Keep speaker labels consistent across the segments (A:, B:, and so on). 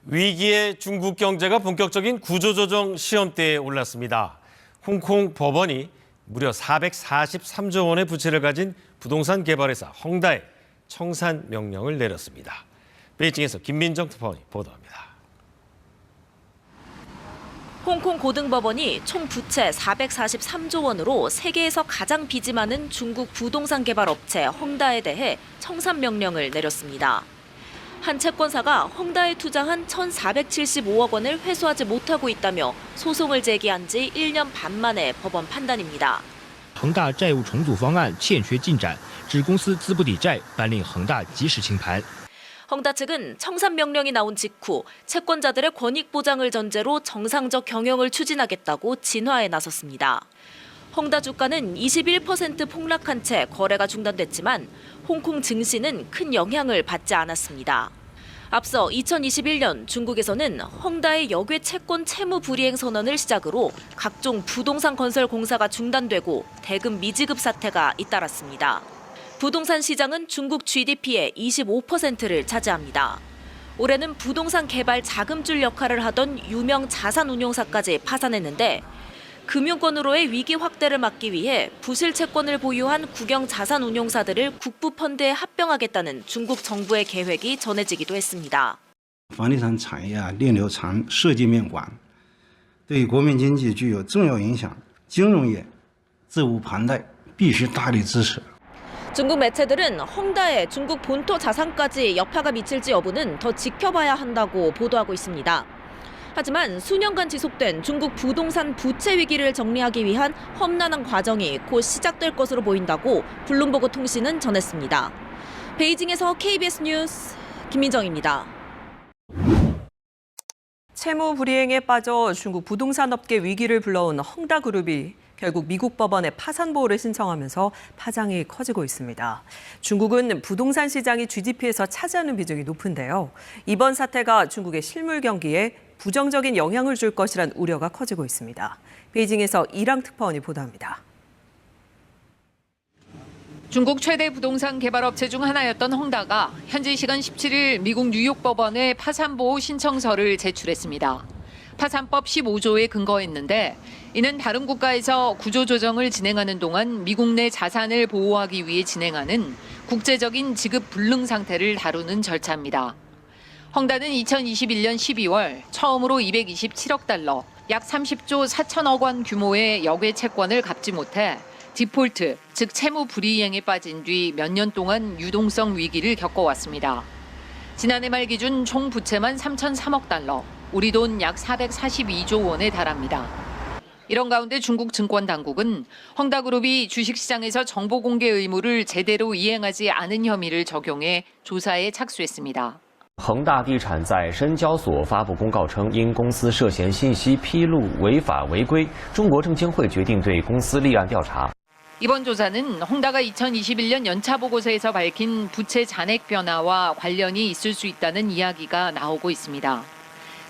A: 위기의 중국 경제가 본격적인 구조조정 시험대에 올랐습니다. 홍콩 법원이 무려 443조 원의 부채를 가진 부동산 개발회사 헝다에 청산 명령을 내렸습니다. 베이징에서 김민정 특파원이 보도합니다.
B: 홍콩 고등법원이 총 부채 443조 원으로 세계에서 가장 빚이 많은 중국 부동산 개발 업체 헝다에 대해 청산 명령을 내렸습니다. 한 채권사가 헝다에 투자한 1,475억 원을 회수하지 못하고 있다며 소송을 제기한 지 1년 반 만의 법원 판단입니다.
C: 恒大债务重组方案欠缺进展，致公司资不抵债，颁令恒大及时清盘。
B: 헝다 측은 청산 명령이 나온 직후 채권자들의 권익 보장을 전제로 정상적 경영을 추진하겠다고 진화에 나섰습니다. 헝다 주가는 21% 폭락한 채 거래가 중단됐지만 홍콩 증시는 큰 영향을 받지 않았습니다. 앞서 2021년 중국에서는 헝다의 역외 채권 채무 불이행 선언을 시작으로 각종 부동산 건설 공사가 중단되고 대금 미지급 사태가 잇따랐습니다. 부동산 시장은 중국 GDP의 25%를 차지합니다. 올해는 부동산 개발 자금줄 역할을 하던 유명 자산운용사까지 파산했는데 금융권으로의 위기 확대를 막기 위해 부실 채권을 보유한 국영 자산운용사들을 국부펀드에 합병하겠다는 중국 정부의 계획이 전해지기도 했습니다.
D: 房地产产业链条长，涉及面广，对国民经济具有重要影响。金融业责无旁贷，必须大力支持。
B: 중국 매체들은 헝다에 중국 본토 자산까지 여파가 미칠지 여부는 더 지켜봐야 한다고 보도하고 있습니다. 하지만 수년간 지속된 중국 부동산 부채 위기를 정리하기 위한 험난한 과정이 곧 시작될 것으로 보인다고 블룸버그 통신은 전했습니다. 베이징에서 KBS 뉴스 김민정입니다.
E: 채무 불이행에 빠져 중국 부동산 업계 위기를 불러온 헝다그룹이 결국 미국 법원에 파산 보호를 신청하면서 파장이 커지고 있습니다. 중국은 부동산 시장이 GDP에서 차지하는 비중이 높은데요. 이번 사태가 중국의 실물 경기에 부정적인 영향을 줄 것이란 우려가 커지고 있습니다. 베이징에서 이랑 특파원이 보도합니다.
F: 중국 최대 부동산 개발업체 중 하나였던 헝다가 현지 시간 17일 미국 뉴욕 법원에 파산보호 신청서를 제출했습니다. 파산법 15조에 근거했는데 이는 다른 국가에서 구조조정을 진행하는 동안 미국 내 자산을 보호하기 위해 진행하는 국제적인 지급 불능 상태를 다루는 절차입니다. 헝다는 2021년 12월 처음으로 227억 달러, 약 30조 4천억 원 규모의 역외 채권을 갚지 못해 디폴트, 즉 채무 불이행에 빠진 뒤 몇 년 동안 유동성 위기를 겪어왔습니다. 지난해 말 기준 총 부채만 3,003억 달러, 우리 돈 약 442조 원에 달합니다. 이런 가운데 중국 증권당국은 헝다그룹이 주식시장에서 정보 공개 의무를 제대로 이행하지 않은 혐의를 적용해 조사에 착수했습니다.
G: 恒大地产在深交所发布公告称，因公司涉嫌信息披露违法违规，中国证监会决定对公司立案调查。
F: 이번 조사는 헝다가 2021년 연차 보고서에서 밝힌 부채 잔액 변화와 관련이 있을 수 있다는 이야기가 나오고 있습니다.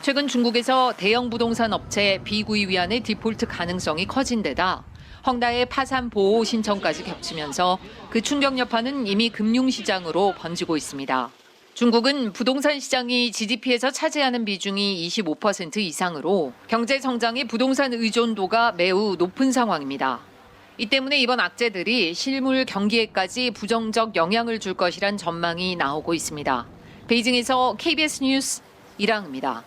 F: 최근 중국에서 대형 부동산 업체 비구이 위안의 디폴트 가능성이 커진 데다 헝다의 파산 보호 신청까지 겹치면서 그 충격 여파는 이미 금융시장으로 번지고 있습니다. 중국은 부동산 시장이 GDP에서 차지하는 비중이 25% 이상으로 경제 성장의 부동산 의존도가 매우 높은 상황입니다. 이 때문에 이번 악재들이 실물 경기에까지 부정적 영향을 줄 것이란 전망이 나오고 있습니다. 베이징에서 KBS 뉴스 이랑입니다.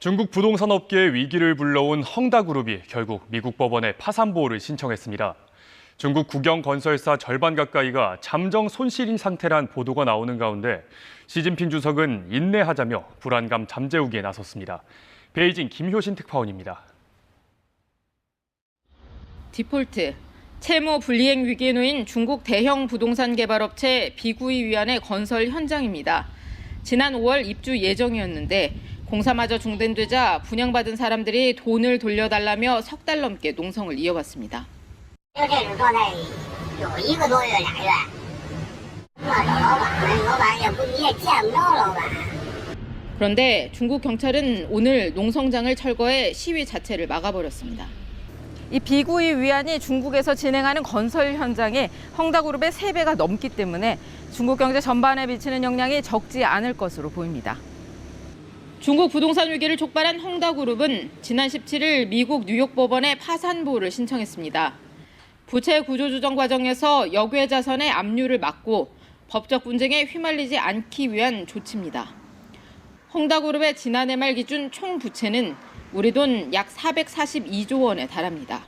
H: 중국 부동산 업계의 위기를 불러온 헝다그룹이 결국 미국 법원에 파산보호를 신청했습니다. 중국 국영 건설사 절반 가까이가 잠정 손실인 상태란 보도가 나오는 가운데 시진핑 주석은 인내하자며 불안감 잠재우기에 나섰습니다. 베이징 김효신 특파원입니다.
I: 디폴트, 채무 불이행 위기에 놓인 중국 대형 부동산 개발업체 비구이 위안의 건설 현장입니다. 지난 5월 입주 예정이었는데 공사마저 중단되자 분양받은 사람들이 돈을 돌려달라며 석 달 넘게 농성을 이어갔습니다. 그런데 중국 경찰은 오늘 농성장을 철거해 시위 자체를 막아버렸습니다.
J: 이 비구이 위안이 중국에서 진행하는 건설 현장에 헝다그룹의 3배가 넘기 때문에
I: 중국 경제 전반에 미치는 영향이 적지 않을 것으로 보입니다. 중국 부동산 위기를 촉발한 헝다그룹은 지난 17일 미국 뉴욕 법원에 파산 보호를 신청했습니다. 부채 구조조정 과정에서 역외 자산의 압류를 막고 법적 분쟁에 휘말리지 않기 위한 조치입니다. 헝다그룹의 지난해 말 기준 총 부채는 우리 돈 약 442조 원에 달합니다.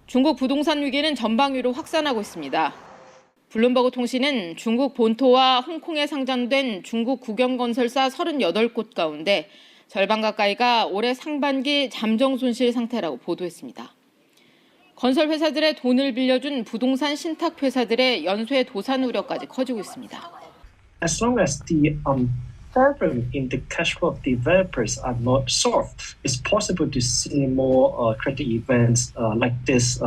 I: 중국 부동산 위기는 전방위로 확산하고 있습니다. 블룸버그 통신은 중국 본토와 홍콩에 상장된 중국 국영건설사 38곳 가운데 절반 가까이가 올해 상반기 잠정 손실 상태라고 보도했습니다. 건설 회사들의 돈을 빌려준 부동산 신탁 회사들의 연쇄 도산 우려까지 커지고 있습니다.
J: As long as the problem in the cash flow of developers are not solved, it's possible to see more credit events like this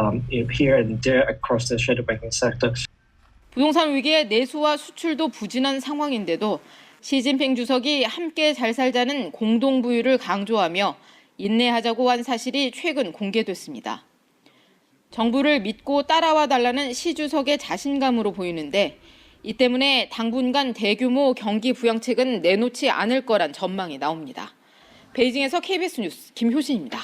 J: here and there across the shadow banking sector.
I: 부동산 위기에 내수와 수출도 부진한 상황인데도 시진핑 주석이 함께 잘 살자는 공동부유를 강조하며 인내하자고 한 사실이 최근 공개됐습니다. 정부를 믿고 따라와 달라는 시 주석의 자신감으로 보이는데 이 때문에 당분간 대규모 경기 부양책은 내놓지 않을 거란 전망이 나옵니다. 베이징에서 KBS 뉴스 김효신입니다.